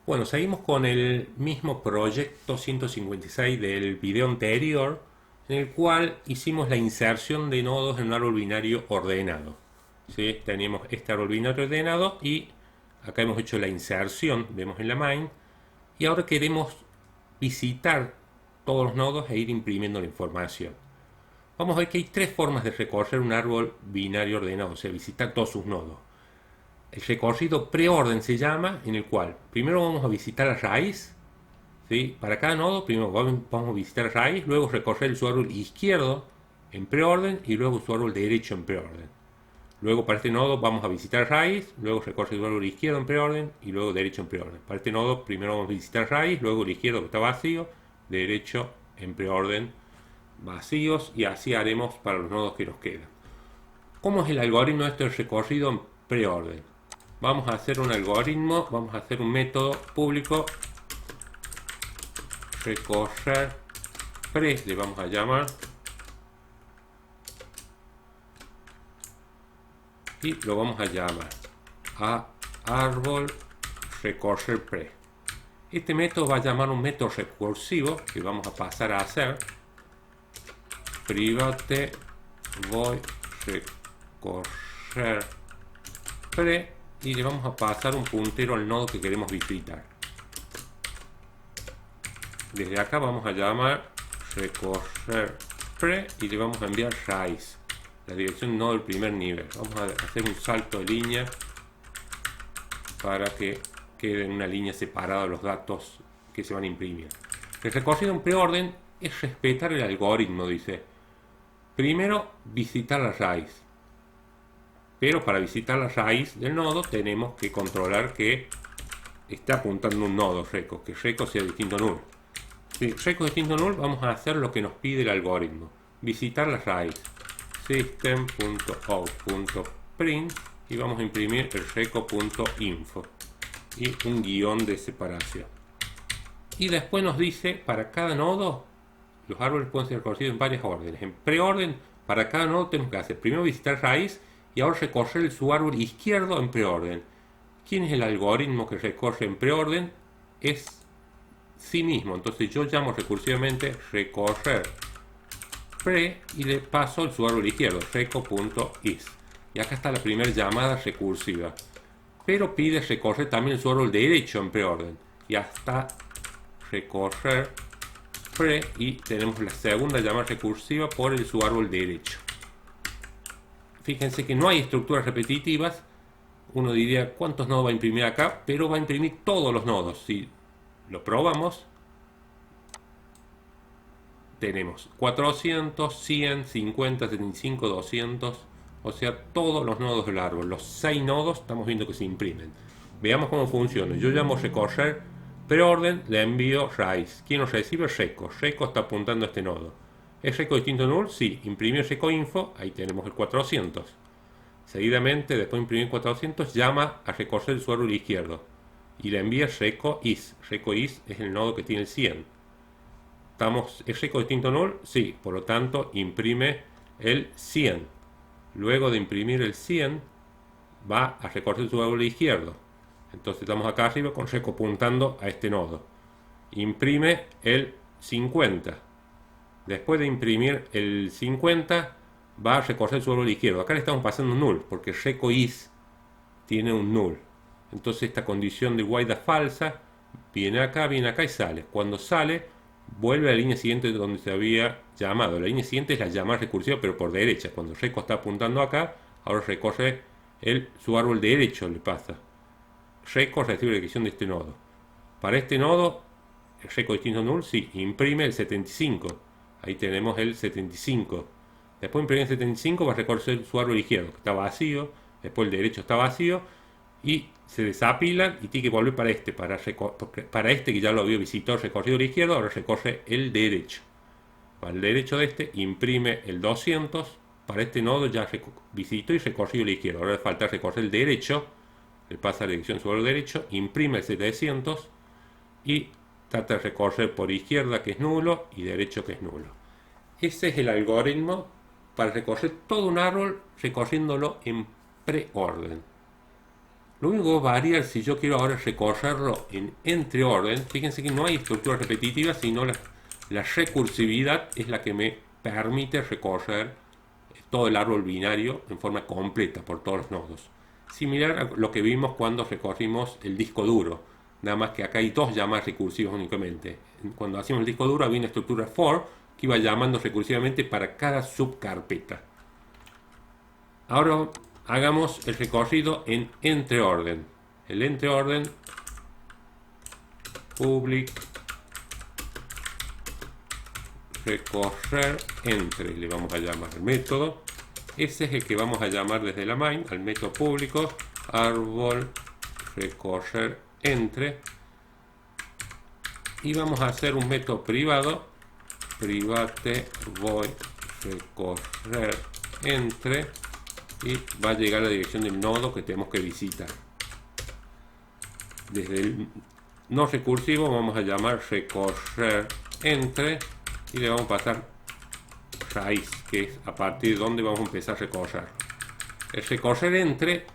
Bueno, seguimos con el mismo proyecto 156 del video anterior, en el cual hicimos la inserción de nodos en un árbol binario ordenado. ¿Sí? Teníamos este árbol binario ordenado y acá hemos hecho la inserción, vemos en la main, y ahora queremos visitar todos los nodos e ir imprimiendo la información. Vamos a ver que hay tres formas de recorrer un árbol binario ordenado, o sea, visitar todos sus nodos. El recorrido preorden se llama, en el cual primero vamos a visitar la raíz, ¿sí? Para cada nodo, primero vamos a visitar la raíz, luego recorrer su árbol izquierdo en preorden y luego su árbol derecho en preorden. Luego para este nodo vamos a visitar raíz, luego recorre su árbol izquierdo en preorden y luego derecho en preorden. Para este nodo primero vamos a visitar raíz, luego el izquierdo que está vacío, derecho en preorden vacíos, y así haremos para los nodos que nos quedan. ¿Cómo es el algoritmo de este recorrido en preorden? Vamos a hacer un algoritmo, vamos a hacer un método público recorrer pre, le vamos a llamar, y lo vamos a llamar a árbol recorrer pre. Este método va a llamar un método recursivo que vamos a pasar a hacer private void recorrer pre, y le vamos a pasar un puntero al nodo que queremos visitar. Desde acá vamos a llamar recorrer pre y le vamos a enviar raíz, la dirección nodo del primer nivel. Vamos a hacer un salto de línea para que quede en una línea separada los datos que se van a imprimir. El recorrido en preorden es respetar el algoritmo, dice. Primero, visitar la raíz. Pero para visitar la raíz del nodo tenemos que controlar que esté apuntando un nodo reco, que reco sea distinto null. Si reco es distinto null, vamos a hacer lo que nos pide el algoritmo. Visitar la raíz. System.out.print y vamos a imprimir el reco.info y un guión de separación. Y después nos dice, para cada nodo, los árboles pueden ser recorridos en varias órdenes. En preorden, para cada nodo tenemos que hacer primero visitar raíz y ahora recorrer su árbol izquierdo en preorden. ¿Quién es el algoritmo que recorre en preorden? Es sí mismo. Entonces yo llamo recursivamente recorrer pre y le paso su árbol izquierdo, reco.is. Y acá está la primera llamada recursiva. Pero pide recorrer también su árbol derecho en preorden. Y hasta recorrer pre, y tenemos la segunda llamada recursiva por su árbol derecho. Fíjense que no hay estructuras repetitivas. Uno diría, ¿cuántos nodos va a imprimir acá? Pero va a imprimir todos los nodos. Si lo probamos, tenemos 400, 100, 50, 75, 200, o sea, todos los nodos del árbol. Los 6 nodos estamos viendo que se imprimen. Veamos cómo funciona. Yo llamo recorrer preorden, le envío raíz. ¿Quién nos recibe? Reco. Reco está apuntando a este nodo. ¿Es reco distinto null? Sí. Imprimir reco info, ahí tenemos el 400. Seguidamente, después de imprimir 400, llama a recorrer su árbol izquierdo y le envía reco is. Reco is es el nodo que tiene el 100. ¿Es reco distinto null? Sí. Por lo tanto, imprime el 100. Luego de imprimir el 100, va a recorrer su árbol izquierdo. Entonces estamos acá arriba con reco apuntando a este nodo. Imprime el 50. Después de imprimir el 50, va a recorrer su árbol izquierdo. Acá le estamos pasando un null, porque reco is tiene un null. Entonces esta condición de while da falsa, viene acá y sale. Cuando sale, vuelve a la línea siguiente donde se había llamado. La línea siguiente es la llamada recursiva, pero por derecha. Cuando reco está apuntando acá, ahora recorre su árbol derecho, le pasa. Reco recibe la dirección de este nodo. Para este nodo, el reco distinto null, sí, imprime el 75. Ahí tenemos el 75. Después de imprimir el 75 va a recorrer su árbol izquierdo, que está vacío. Después el derecho está vacío. Y se desapilan y tiene que volver para este. Para este que ya lo había visitado, recorrido el izquierdo, ahora recorre el derecho. Para el derecho de este, imprime el 200. Para este nodo ya visitó y recorrió el izquierdo. Ahora le falta recorrer el derecho. Le pasa la dirección sobre el derecho, imprime el 700 y trata de recorrer por izquierda, que es nulo, y derecho, que es nulo. Ese es el algoritmo para recorrer todo un árbol recorriéndolo en preorden. Lo único que va a variar si yo quiero ahora recorrerlo en entre orden. Fíjense que no hay estructura repetitiva, sino la recursividad es la que me permite recorrer todo el árbol binario en forma completa por todos los nodos. Similar a lo que vimos cuando recorrimos el disco duro, nada más que acá hay dos llamadas recursivas únicamente. Cuando hacíamos el disco duro había una estructura for que iba llamando recursivamente para cada subcarpeta. Ahora hagamos el recorrido en entreorden. El entreorden public recorrer entre, le vamos a llamar el método. Ese es el que vamos a llamar desde la main al método público árbol recorrer entre, y vamos a hacer un método privado private void recorrer entre, y va a llegar a la dirección del nodo que tenemos que visitar. Desde el no recursivo vamos a llamar recorrer entre y le vamos a pasar raíz, que es a partir de donde vamos a empezar a recorrer. El recorrer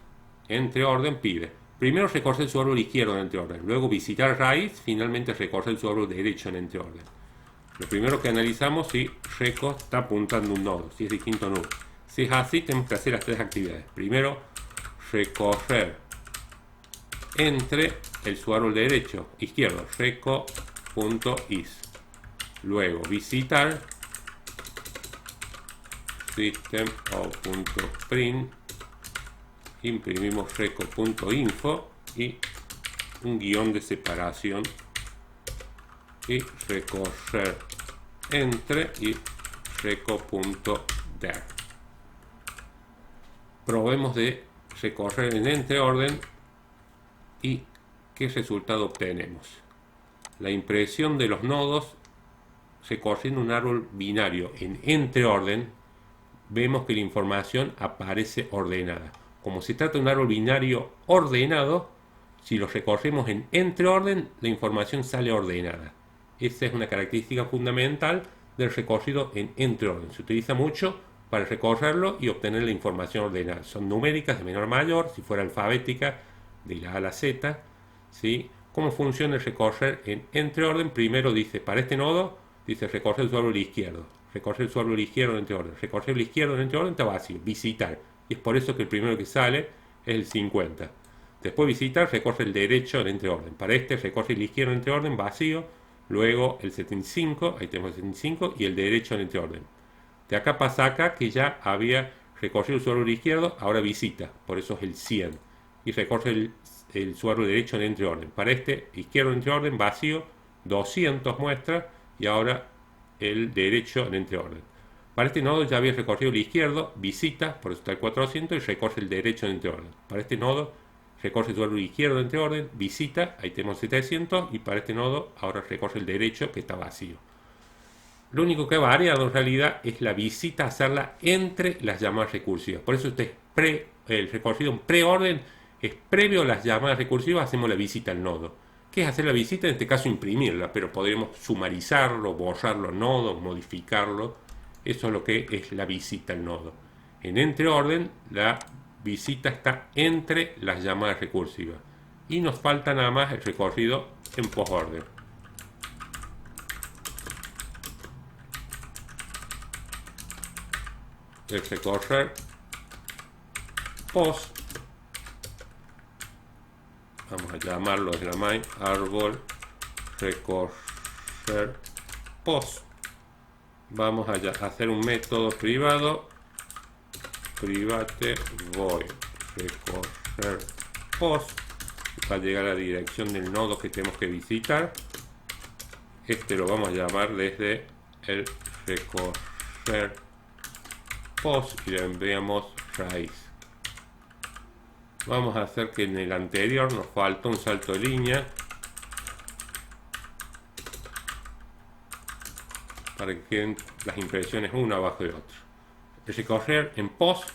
entre orden pide primero recorrer su árbol izquierdo en entre orden, luego visitar raíz, finalmente recorrer su árbol derecho en entre orden. Lo primero que analizamos si reco está apuntando un nodo, si es distinto nudo. Si es así, tenemos que hacer las tres actividades. Primero, recorrer entre su árbol derecho, izquierdo, reco.is. Luego, visitar system.out.print, imprimimos reco.info y un guión de separación, y recorrer entre y reco.der. Probemos de recorrer en entreorden y qué resultado obtenemos. La impresión de los nodos recorriendo un árbol binario en entreorden, vemos que la información aparece ordenada. Como se trata de un árbol binario ordenado, si lo recorremos en entreorden, la información sale ordenada. Esa es una característica fundamental del recorrido en entreorden. Se utiliza mucho para recorrerlo y obtener la información ordenada. Son numéricas de menor a mayor, si fuera alfabética, de la A a la Z. ¿Sí? ¿Cómo funciona el recorrer en entreorden? Primero dice, para este nodo, dice recorrer su árbol izquierdo. Recorrer su árbol izquierdo en entreorden. Recorrer el izquierdo en entreorden está vacío. Visitar. Y es por eso que el primero que sale es el 50. Después visitar, recorre el derecho en entreorden. Para este, recorre el izquierdo en entreorden, vacío. Luego el 75, ahí tenemos el 75, y el derecho en entreorden. De acá pasa acá que ya había recorrido su árbol izquierdo, ahora visita, por eso es el 100. Y recorre su árbol derecho en entreorden. Para este, izquierdo en entreorden, vacío, 200 muestra, y ahora el derecho en entreorden. Para este nodo ya había recorrido el izquierdo, visita, por eso está el 400, y recorre el derecho en entreorden. Para este nodo, recorre su árbol izquierdo en entreorden, visita, ahí tenemos 700, y para este nodo ahora recorre el derecho que está vacío. Lo único que ha variado en realidad es la visita, hacerla entre las llamadas recursivas. Por eso el recorrido en preorden es previo a las llamadas recursivas, hacemos la visita al nodo. ¿Qué es hacer la visita? En este caso imprimirla, pero podríamos sumarizarlo, borrar los nodos, modificarlo. Eso es lo que es la visita al nodo. En entreorden, la visita está entre las llamadas recursivas. Y nos falta nada más el recorrido en postorden. El recorrer post, vamos a llamarlo de la main árbol recorrer post. Vamos a hacer un método privado private void recorrer post para llegar a la dirección del nodo que tenemos que visitar. Este lo vamos a llamar desde el recorrer post y le enviamos raíz. Vamos a hacer que en el anterior nos falta un salto de línea para que queden las impresiones una abajo de otra. El recorrer en post,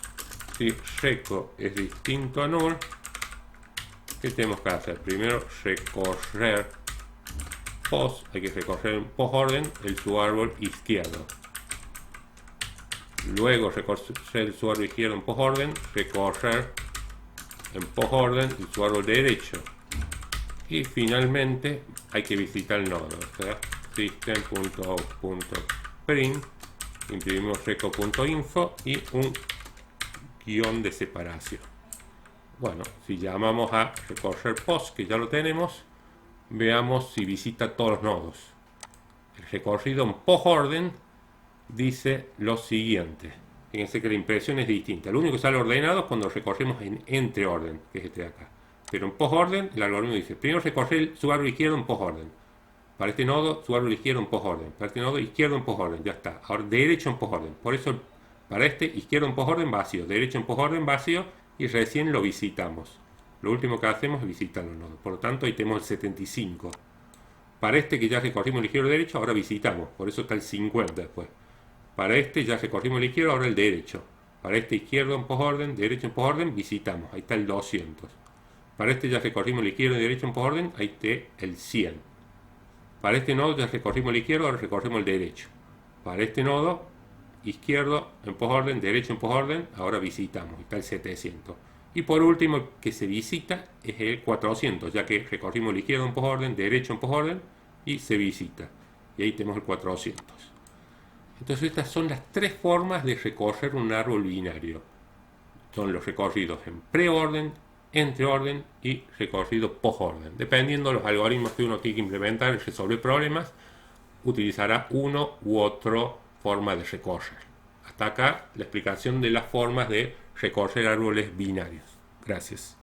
si reco es distinto a null, ¿qué tenemos que hacer? Primero recorrer post, hay que recorrer en post orden su árbol izquierdo. Luego recorrer su árbol izquierdo en post orden, recorrer en postorden y su árbol derecho. Y finalmente hay que visitar el nodo, o sea, system.out.print, imprimimos reco.info y un guión de separación. Bueno, si llamamos a recorrer post, que ya lo tenemos, veamos si visita todos los nodos. El recorrido en postorden dice lo siguiente. Fíjense que la impresión es distinta. Lo único que sale ordenado es cuando recorremos en entreorden, que es este de acá. Pero en postorden, el algoritmo dice, primero recorre su árbol izquierdo en postorden. Para este nodo, su árbol izquierdo en postorden. Para este nodo, izquierdo en postorden. Ya está. Ahora, derecho en postorden. Por eso, para este, izquierdo en postorden, vacío. Derecho en postorden, vacío. Y recién lo visitamos. Lo último que hacemos es visitar los nodos. Por lo tanto, ahí tenemos el 75. Para este que ya recorrimos el izquierdo derecho, ahora visitamos. Por eso está el 50 después. Para este ya recorrimos el izquierdo, ahora el derecho. Para este izquierdo en postorden, derecho en postorden, visitamos. Ahí está el 200. Para este ya recorrimos el izquierdo y derecho en postorden, ahí está el 100. Para este nodo ya recorrimos el izquierdo, ahora recorrimos el derecho. Para este nodo, izquierdo en postorden, derecho en postorden, ahora visitamos. Ahí está el 700. Y por último, el que se visita es el 400, ya que recorrimos el izquierdo en postorden, derecho en postorden y se visita. Y ahí tenemos el 400. Entonces estas son las tres formas de recorrer un árbol binario. Son los recorridos en preorden, entreorden y recorrido postorden. Dependiendo de los algoritmos que uno tiene que implementar y resolver problemas, utilizará uno u otro forma de recorrer. Hasta acá la explicación de las formas de recorrer árboles binarios. Gracias.